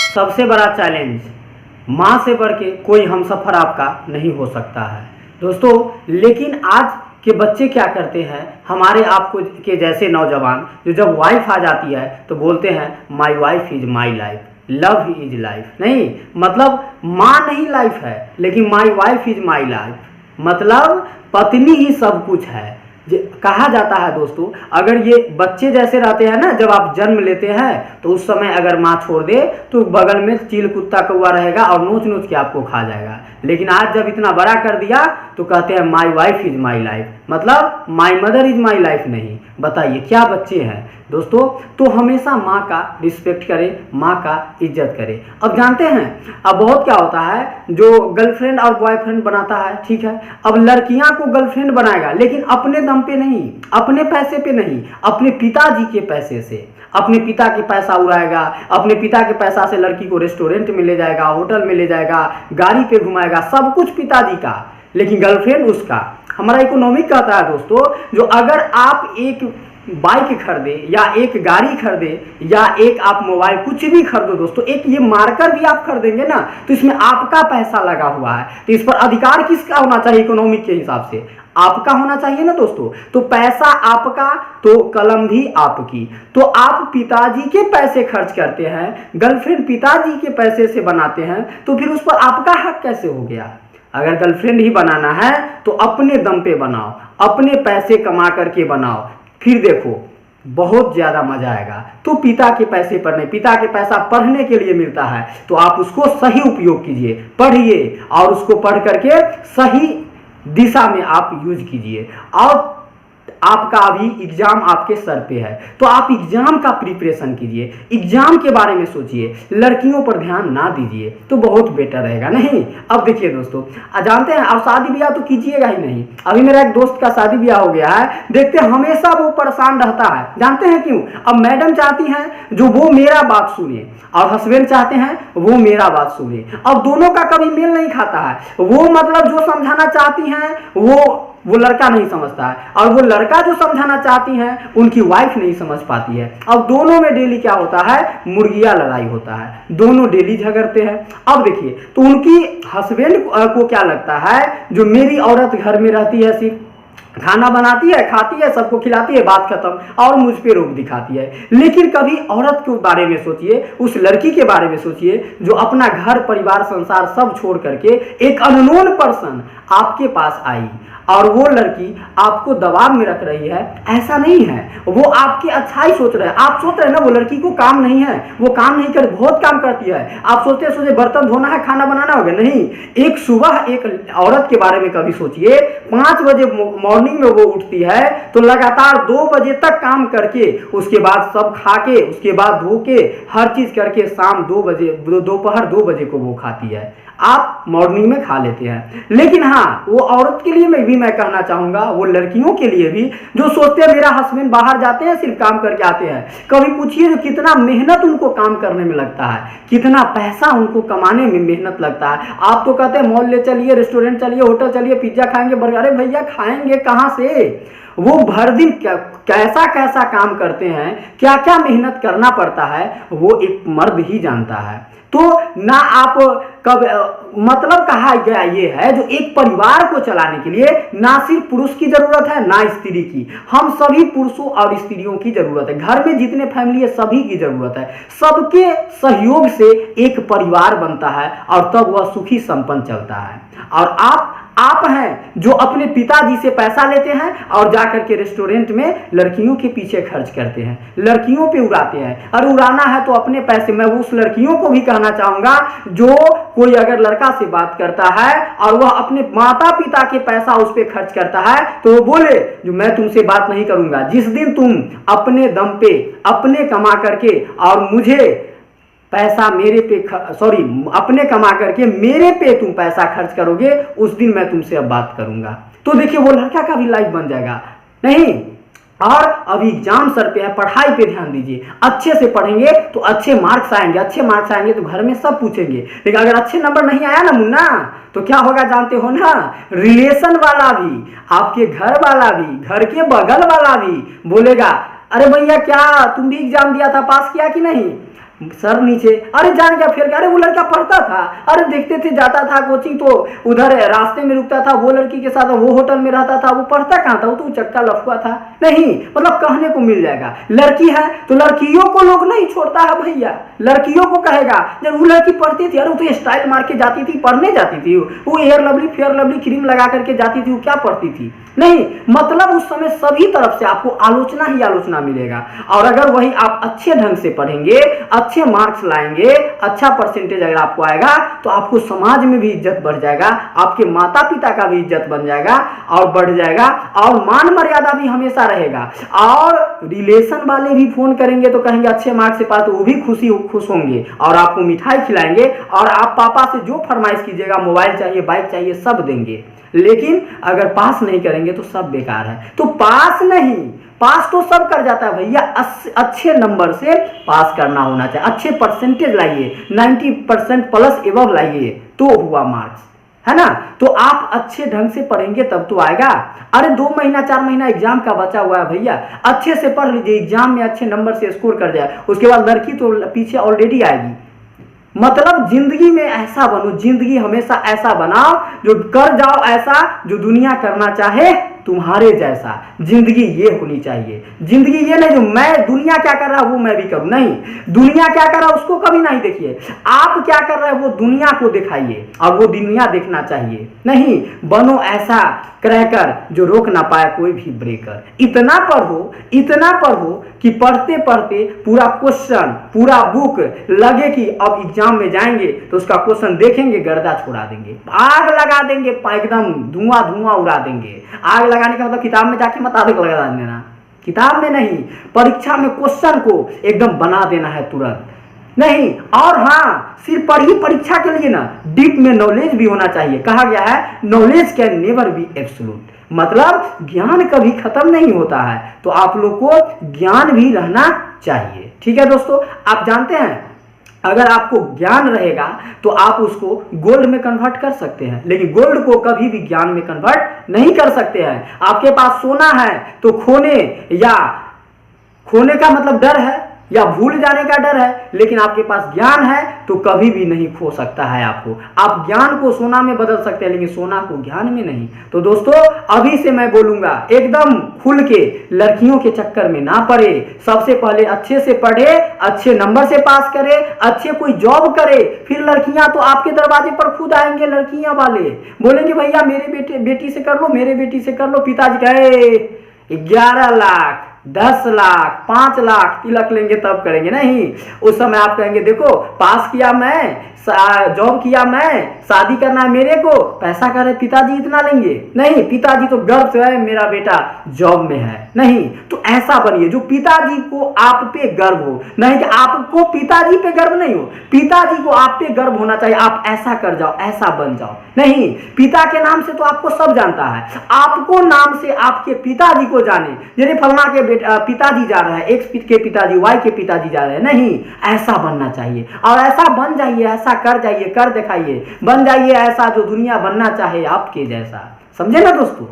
सबसे बड़ा चैलेंज, माँ से बढ़ के कोई हमसफ़र आपका नहीं हो सकता है दोस्तों। लेकिन आज के बच्चे क्या करते हैं, हमारे आपको के जैसे नौजवान जो जब वाइफ आ जाती है तो बोलते हैं my wife is my life, love is life. नहीं, मतलब माँ नहीं लाइफ है, लेकिन माई वाइफ इज माई लाइफ, मतलब पत्नी ही सब कुछ है। कहा जाता है दोस्तों, अगर ये बच्चे जैसे रहते हैं ना, जब आप जन्म लेते हैं तो उस समय अगर माँ छोड़ दे तो बगल में चील कुत्ता कौआ रहेगा और नोच नोच के आपको खा जाएगा। लेकिन आज जब इतना बड़ा कर दिया तो कहते हैं my wife is my life, मतलब my mother is my life नहीं। बताइए क्या बच्चे हैं दोस्तों। तो हमेशा माँ का रिस्पेक्ट करें, माँ का इज्जत करें। अब जानते हैं अब बहुत क्या होता है, जो गर्लफ्रेंड और बॉयफ्रेंड बनाता है, ठीक है, अब लड़कियां को गर्लफ्रेंड बनाएगा लेकिन अपने दम पे नहीं, अपने पैसे पे नहीं, अपने पिताजी के पैसे से, अपने पिता के पैसा उड़ाएगा, अपने पिता के पैसा से लड़की को रेस्टोरेंट में ले जाएगा, होटल में ले जाएगा, गाड़ी पे घुमाएगा, सब कुछ पिताजी का, लेकिन गर्लफ्रेंड उसका। हमारा इकोनॉमिक कहता है दोस्तों, जो अगर आप एक बाइक खरीदे या एक गाड़ी खरीदे या एक आप मोबाइल कुछ भी खरीदो दोस्तों, एक ये मार्कर भी आप खरीदेंगे ना तो इसमें आपका पैसा लगा हुआ है, तो इस पर अधिकार किसका होना चाहिए इकोनॉमिक के हिसाब से, आपका होना चाहिए ना दोस्तों। तो पैसा आपका तो कलम भी आपकी। तो आप पिताजी के पैसे खर्च करते हैं, गर्लफ्रेंड पिताजी के पैसे से बनाते हैं, तो फिर उस पर आपका हक कैसे हो गया। अगर गर्लफ्रेंड ही बनाना है तो अपने दम पे बनाओ, अपने पैसे कमा करके बनाओ, फिर देखो बहुत ज़्यादा मजा आएगा। तो पिता के पैसे पर नहीं, पिता के पैसा पढ़ने के लिए मिलता है तो आप उसको सही उपयोग कीजिए, पढ़िए और उसको पढ़ करके सही दिशा में आप यूज कीजिए। और आपका अभी एग्जाम आपके सर पे है तो आप एग्जाम का प्रिपरेशन कीजिए, एग्जाम के बारे में सोचिए, लड़कियों पर ध्यान ना दीजिए तो बहुत बेटर रहेगा। नहीं, अब देखिए दोस्तों, जानते हैं अब शादी ब्याह तो कीजिएगा ही नहीं। अभी मेरा एक दोस्त का शादी ब्याह हो गया है, देखते हैं हमेशा वो परेशान रहता है, जानते हैं क्यों। अब मैडम चाहती हैं जो वो मेरा बात सुने और हस्बैंड चाहते हैं वो मेरा बात सुने, अब दोनों का कभी मेल नहीं खाता है। वो मतलब जो समझाना चाहती हैं वो लड़का नहीं समझता है, और वो लड़का जो समझाना चाहती हैं उनकी वाइफ नहीं समझ पाती है। अब दोनों में डेली क्या होता है, मुर्गिया लड़ाई होता है, दोनों डेली झगड़ते हैं। अब देखिए, तो उनकी हस्बैंड को क्या लगता है, जो मेरी औरत घर में रहती है, सिर्फ खाना बनाती है, खाती है, सबको खिलाती है, बात खत्म, और मुझ पे रोक दिखाती है। लेकिन कभी औरत के बारे में सोचिए, उस लड़की के बारे में सोचिए जो अपना घर परिवार संसार सब छोड़ करके एक अननोन पर्सन आपके पास आई और वो लड़की आपको दबाव में रख रही है। ऐसा नहीं है, वो आपकी अच्छाई सोच रहे हैं। आप सोच रहे हैं ना वो लड़की को काम नहीं है, वो काम नहीं कर, बहुत काम करती है। आप सोचते बर्तन धोना है, खाना बनाना होगा, नहीं। एक सुबह एक औरत के बारे में कभी सोचिए, 5 बजे मॉर्निंग में वो उठती है तो लगातार 2 बजे तक काम करके, उसके बाद सब खा के, उसके बाद धो के, हर चीज करके शाम 2 बजे, दोपहर 2 बजे को वो खाती है। आप मॉर्निंग में खा लेते हैं। लेकिन हाँ, वो औरत के लिए मैं कहना चाहूंगा, वो लड़कियों के लिए भी जो सोचते हैं मेरा हस्बैंड बाहर जाते हैं सिर्फ काम करके आते हैं, कभी पूछिए जो कितना मेहनत उनको काम करने में लगता है, कितना पैसा उनको कमाने में मेहनत लगता है। आप तो कहते हैं मॉल ले चलिए, रेस्टोरेंट चलिए, होटल चलिए, पिज्जा खाएंगे, बर्गर। अरे भैया खाएंगे कहाँ से, वो भर दिन कैसा कैसा काम करते हैं, क्या क्या मेहनत करना पड़ता है, वो एक मर्द ही जानता है। तो ना आप कब मतलब कहा गया ये है, जो एक परिवार को चलाने के लिए ना सिर्फ पुरुष की जरूरत है ना स्त्री की, हम सभी पुरुषों और स्त्रियों की जरूरत है। घर में जितने फैमिली है सभी की जरूरत है। सबके सहयोग से एक परिवार बनता है और तब वह सुखी संपन्न चलता है। और आप हैं जो अपने पिताजी से पैसा लेते हैं और जाकर के रेस्टोरेंट में लड़कियों के पीछे खर्च करते हैं, लड़कियों पे उड़ाते हैं। और उड़ाना है तो अपने पैसे। मैं उस लड़कियों को भी कहना चाहूंगा जो कोई अगर लड़का से बात करता है और वह अपने माता पिता के पैसा उस पर खर्च करता है तो वो बोले जो मैं तुमसे बात नहीं करूंगा। जिस दिन तुम अपने दम पे अपने कमा करके और मुझे पैसा मेरे पे अपने कमा करके मेरे पे तुम पैसा खर्च करोगे, उस दिन मैं तुमसे अब बात करूंगा। तो देखिए वो लड़का का भी लाइफ बन जाएगा। नहीं, और अभी एग्जाम सर पे है, पढ़ाई पे ध्यान दीजिए। अच्छे से पढ़ेंगे तो अच्छे मार्क्स आएंगे, अच्छे मार्क्स आएंगे तो घर में सब पूछेंगे। लेकिन अगर अच्छे नंबर नहीं आया ना मुन्ना, तो क्या होगा जानते हो ना, रिलेशन वाला भी, आपके घर वाला भी, घर के बगल वाला भी बोलेगा अरे भैया क्या तुम भी एग्जाम दिया था, पास किया कि नहीं। सर नीचे, अरे जान क्या फिर, अरे वो लड़का पढ़ता था, अरे देखते थे जाता था कोचिंग तो उधर रास्ते में रुकता था, वो लड़की के साथ वो होटल में रहता था, वो पढ़ता कहाँ था, वो तो चक्का लफुआ था। नहीं, मतलब कहने को मिल जाएगा। लड़की है तो लड़कियों को लोग नहीं छोड़ता है भैया, लड़कियों को कहेगा। जब वो लड़की पढ़ती थी, अरे वो तो स्टाइल मार के जाती थी, पढ़ने जाती थी, वो air lovely fair lovely cream लगा करके जाती थी, वो क्या पढ़ती थी। नहीं, मतलब उस समय सभी तरफ से आपको आलोचना ही आलोचना मिलेगा। और अगर वही आप अच्छे ढंग से पढ़ेंगे, अच्छे मार्क्स लाएंगे, अच्छा परसेंटेज अगर आपको आएगा, तो आपको समाज में भी इज्जत बढ़ जाएगा, आपके माता पिता का भी इज्जत बन जाएगा और बढ़ जाएगा, और मान मर्यादा भी हमेशा रहेगा। और रिलेशन वाले भी फोन करेंगे तो कहेंगे अच्छे मार्क्स से पास, तो वो भी खुश होंगे और आपको मिठाई खिलाएंगे, और आप पापा से जो फरमाइश कीजिएगा, मोबाइल चाहिए, बाइक चाहिए, सब देंगे। लेकिन अगर पास नहीं करेंगे तो सब बेकार है। तो पास नहीं, पास तो सब कर जाता है भैया, अच्छे नंबर से पास करना होना चाहिए, अच्छे परसेंटेज लाइए, 90% प्लस एबव लाइए तो हुआ मार्क्स, है ना। तो आप अच्छे ढंग से पढ़ेंगे तब तो आएगा। अरे 2 महीना 4 महीना एग्जाम का बचा हुआ है भैया, अच्छे से पढ़ लीजिए, एग्जाम में अच्छे नंबर से स्कोर कर जाए, उसके बाद लड़की तो पीछे ऑलरेडी आएगी। मतलब जिंदगी में ऐसा बनो, जिंदगी हमेशा ऐसा बनाओ जो कर जाओ ऐसा जो दुनिया करना चाहे तुम्हारे जैसा। जिंदगी ये होनी चाहिए, जिंदगी ये नहीं जो मैं दुनिया क्या कर रहा है वो मैं भी करूं, नहीं, दुनिया क्या कर रहा है उसको कभी नहीं देखिए, आप क्या कर रहे हैं वो दुनिया को दिखाइए, और वो दुनिया देखना चाहिए। नहीं, बनो ऐसा क्रैकर जो रोक ना पाए कोई भी ब्रेकर। इतना पढ़ो कि पढ़ते पढ़ते पूरा क्वेश्चन, पूरा बुक लगे कि अब एग्जाम में जाएंगे तो उसका क्वेश्चन देखेंगे, गर्दा छोड़ा देंगे, आग लगा देंगे, एकदम धुआं उड़ा देंगे। आग लगाने का मतलब किताब में जाके मत आग लगा देना, किताब में नहीं, परीक्षा में क्वेश्चन को एकदम बना देना है तुरंत। नहीं, और हाँ, सिर्फ पढ़ी परीक्षा के लिए ना, डीप में नॉलेज भी होना चाहिए। कहा गया है knowledge can never be absolute, मतलब ज्ञान कभी खत्म नहीं होता है, तो आप लोग को ज्ञान भी रहना चाहिए। ठीक है दोस्तों, आप जानते हैं अगर आपको ज्ञान रहेगा तो आप उसको गोल्ड में कन्वर्ट कर सकते हैं, लेकिन गोल्ड को कभी भी ज्ञान में कन्वर्ट नहीं कर सकते हैं। आपके पास सोना है तो खोने का मतलब डर है या भूल जाने का डर है, लेकिन आपके पास ज्ञान है तो कभी भी नहीं खो सकता है आपको। आप ज्ञान को सोना में बदल सकते हैं, लेकिन सोना को ज्ञान में नहीं। तो दोस्तों, अभी से मैं बोलूंगा एकदम खुल के, लड़कियों के चक्कर में ना पड़े, सबसे पहले अच्छे से पढ़े, अच्छे नंबर से पास करे, अच्छे कोई जॉब करे, फिर लड़कियां तो आपके दरवाजे पर खुद आएंगे, लड़कियां वाले बोलेंगे भैया मेरे बेटी से कर लो, मेरे बेटी से कर लो। पिताजी कहे 11 लाख 10 लाख 5 लाख तिलक लेंगे तब करेंगे, नहीं, उस समय आप कहेंगे देखो पास किया मैं, जॉब किया मैं, शादी करना है मेरे को, पैसा करे पिताजी इतना लेंगे, नहीं, पिताजी तो गर्व से है मेरा बेटा जॉब में है। नहीं, तो ऐसा बनिए जो पिताजी को आप पे गर्व हो, नहीं कि आपको पिताजी पे गर्व नहीं हो, पिताजी को आप पे गर्व होना चाहिए। आप ऐसा कर जाओ, ऐसा बन जाओ। नहीं, पिता के नाम से तो आपको सब जानता है, आपको नाम से आपके पिताजी को जाने, जैसे फलना के पिताजी जा रहा है, एक्स के पिताजी, वाई के पिताजी जा रहे हैं। नहीं, ऐसा बनना चाहिए, और ऐसा बन जाइए, ऐसा कर जाइए, कर दिखाइए, बन जाइए ऐसा जो दुनिया बनना चाहे आपके जैसा। समझे ना दोस्तों।